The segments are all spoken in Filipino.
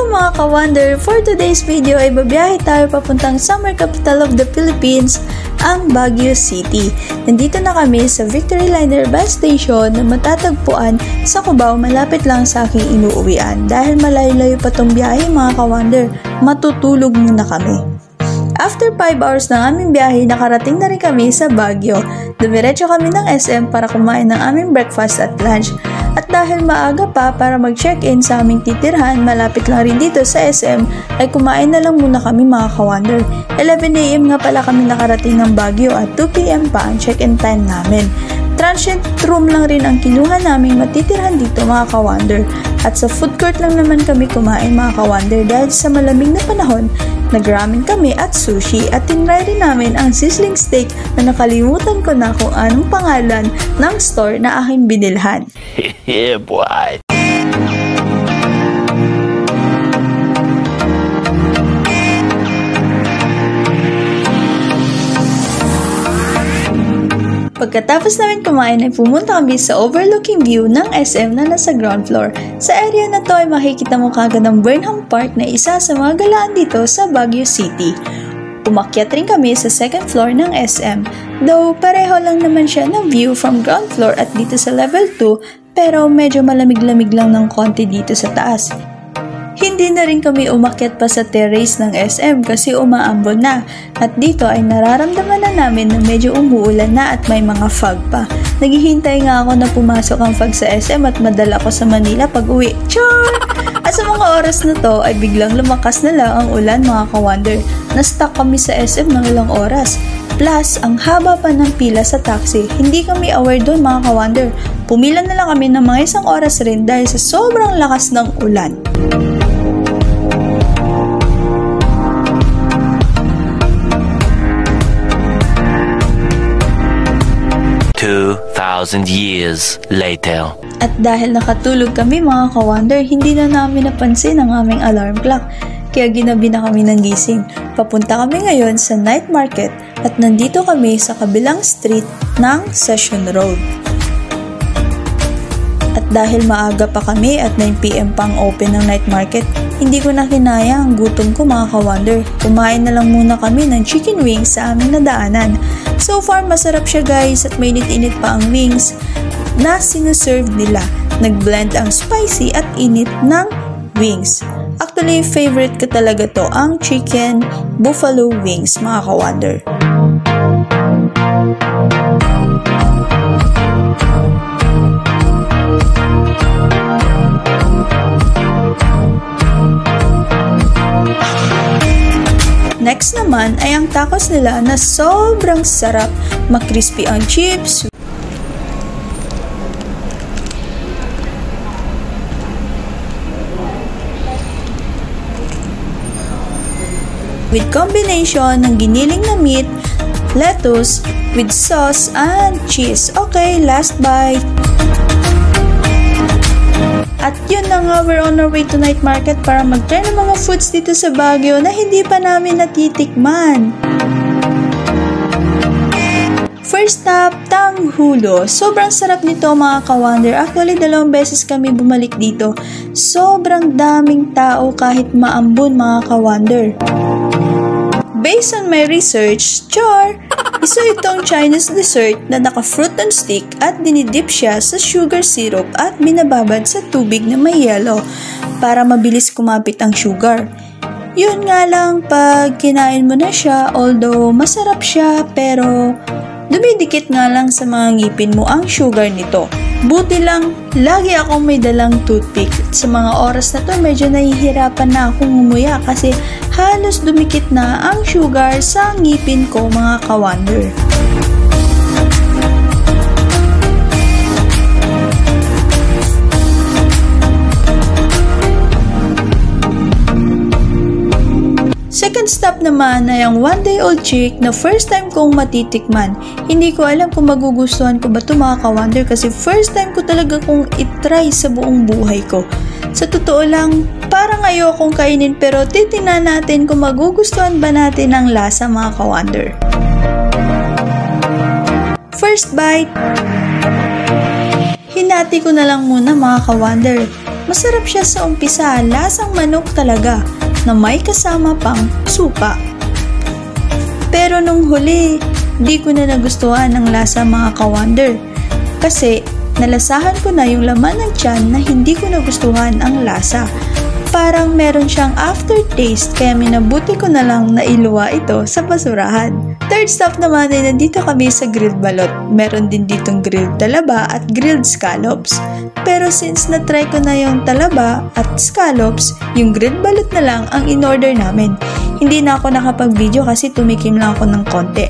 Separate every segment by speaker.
Speaker 1: Hello mga ka-wonder! For today's video ay babiyahe tayo papuntang summer capital of the Philippines, ang Baguio City. Nandito na kami sa Victory Liner Bus Station na matatagpuan sa Cubao, malapit lang sa aking inuuwian. Dahil malayo-layo pa tong biyahe mga ka-wonder, matutulog muna kami. After 5 hours ng aming biyahe, nakarating na rin kami sa Baguio. Dumiretso kami ng SM para kumain ng aming breakfast at lunch. At dahil maaga pa para mag-check-in sa aming titirhan, malapit lang rin dito sa SM, ay kumain na lang muna kami mga ka-wonder. 11 AM nga pala kami nakarating ng Baguio at 2 PM pa ang check-in time namin. Transient room lang rin ang kinuha naming matitirhan dito mga ka-wonder. At sa food court lang naman kami kumain mga ka-wonder dahil sa malamig na panahon, nag-ramen kami at sushi at tinry rin namin ang sizzling steak na nakalimutan ko na kung anong pangalan ng store na aking binilhan.
Speaker 2: Yeah, boy!
Speaker 1: Pagkatapos namin kumain ay pumunta kami sa overlooking view ng SM na nasa ground floor. Sa area na to ay makikita mo kagad ang Burnham Park na isa sa mga galaan dito sa Baguio City. Umakyat rin kami sa second floor ng SM, though pareho lang naman siya ng view from ground floor at dito sa level 2, pero medyo malamig-lamig lang ng konti dito sa taas. Hindi na rin kami umakyat pa sa terrace ng SM kasi umaambon na at dito ay nararamdaman na namin na medyo umuulan na at may mga fog pa. Naghihintay nga ako na pumasok ang fog sa SM at madala ko sa Manila pag uwi. Char! At sa mga oras na to ay biglang lumakas na lang ang ulan mga ka-wonder. Na-stuck kami sa SM ng ilang oras. Plus, ang haba pa ng pila sa taxi. Hindi kami aware doon mga ka-wonder. Pumila na lang kami ng mga 1 oras rin dahil sa sobrang lakas ng ulan.
Speaker 2: Thousand years later.
Speaker 1: At dahil nakatulog kami mga ka-wonder, hindi na namin napansin ang aming alarm clock. Kaya ginabi na kami ng gising. Papunta kami ngayon sa night market at nandito kami sa kabilang street ng Session Road. At dahil maaga pa kami at 9 PM pang open ng night market, hindi ko na kinaya ang gutom ko mga ka-wonder. Kumain na lang muna kami ng chicken wings sa aming nadaanan. So far, masarap siya guys at mainit-init pa ang wings na sinuserve nila. Nag-blend ang spicy at init ng wings. Actually, favorite ko talaga to, ang chicken buffalo wings mga ka-wonder. Next naman ay ang tacos nila na sobrang sarap. Makrispy ang chips. With combination ng giniling na meat, lettuce, with sauce, and cheese. Okay, last bite. At yun na nga, we're on our way to night market para mag-try ng mga foods dito sa Baguio na hindi pa namin natitikman. First stop, Tanghulo. Sobrang sarap nito mga ka-wonder. Actually, 2 beses kami bumalik dito. Sobrang daming tao kahit maambon mga ka-wonder. Based on my research, isa itong Chinese dessert na naka-fruit on stick at dinidip siya sa sugar syrup at binababad sa tubig na may yelo para mabilis kumapit ang sugar. Yun nga lang, pag kinain mo na siya, although masarap siya, pero dumidikit nga lang sa mga ngipin mo ang sugar nito. Buti lang, lagi akong may dalang toothpick. Sa mga oras na to, medyo nahihirapan na akong umuya kasi halos dumikit na ang sugar sa ngipin ko mga ka-wonder. Second stop naman ay ang 1-day-old chick na first time kong matitikman. Hindi ko alam kung magugustuhan ko ba ito mga ka-wonder kasi first time ko talaga kong itry sa buong buhay ko. Sa totoo lang, parang ayokong kainin pero titingnan natin kung magugustuhan ba natin ang lasa mga ka-wonder. First bite, hinati ko na lang muna mga ka-wonder. Masarap siya sa umpisa, lasang manok talaga na may kasama pang suka. Pero nung huli, di ko na nagustuhan ang lasa mga ka-wonder. Kasi nalasahan ko na yung laman ng tiyan na hindi ko nagustuhan ang lasa. Parang meron siyang aftertaste kaya minabuti ko na lang na iluwa ito sa basurahan. Third stop naman ay nandito kami sa grilled balot. Meron din ditong grilled talaba at grilled scallops. Pero since na-try ko na yung talaba at scallops, yung grilled balot na lang ang in-order namin. Hindi na ako nakapag-video kasi tumikim lang ako ng konti.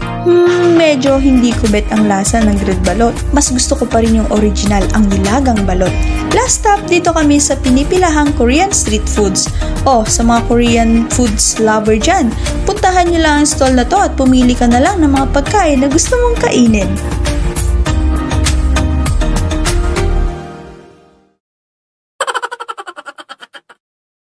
Speaker 1: Medyo hindi ko bet ang lasa ng grilled balot. Mas gusto ko pa rin yung original, ang nilagang balot. Last stop, dito kami sa pinipilahang Korean street foods. Sa mga Korean foods lover dyan, puntahan nyo lang ang stall na to at pumili ka na lang ng mga pagkain na gusto mong kainin.